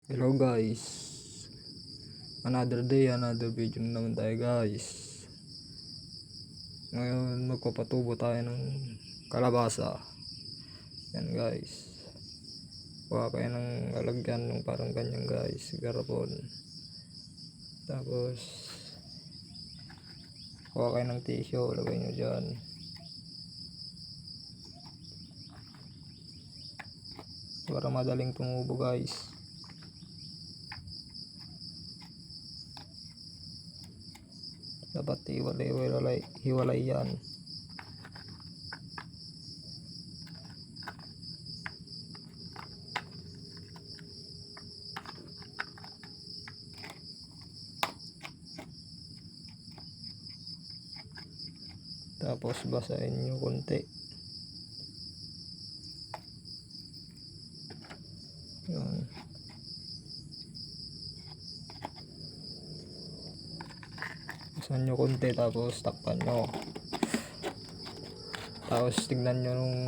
Hello guys, another day, another video na naman tayo guys. Ngayon magpapatubo tayo ng kalabasa. Yan guys, kuha kayo ng lalagyan ng parang ganyan guys, garapon. Tapos kuha kayo ng tissue, lagay nyo dyan. Para madaling tumubo guys. Dapat hiwalay yan. Tapos basahin nyo konti. Yun. Basahin nyo konti tapos takpan nyo. Tapos tignan nyo nung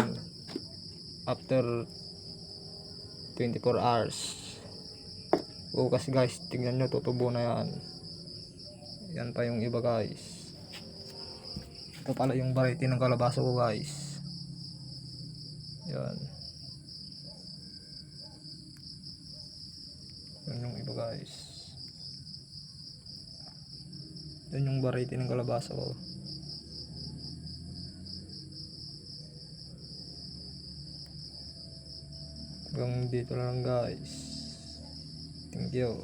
after 24 hours. Bukas guys, tignan nyo, tutubo na yan. Yan pa yung iba guys. Ito pala yung variety ng kalabasa ko guys. Yan. Yan yung iba guys. Yan yung variety ng kalabasa ko. Hanggang dito lang guys. Thank you.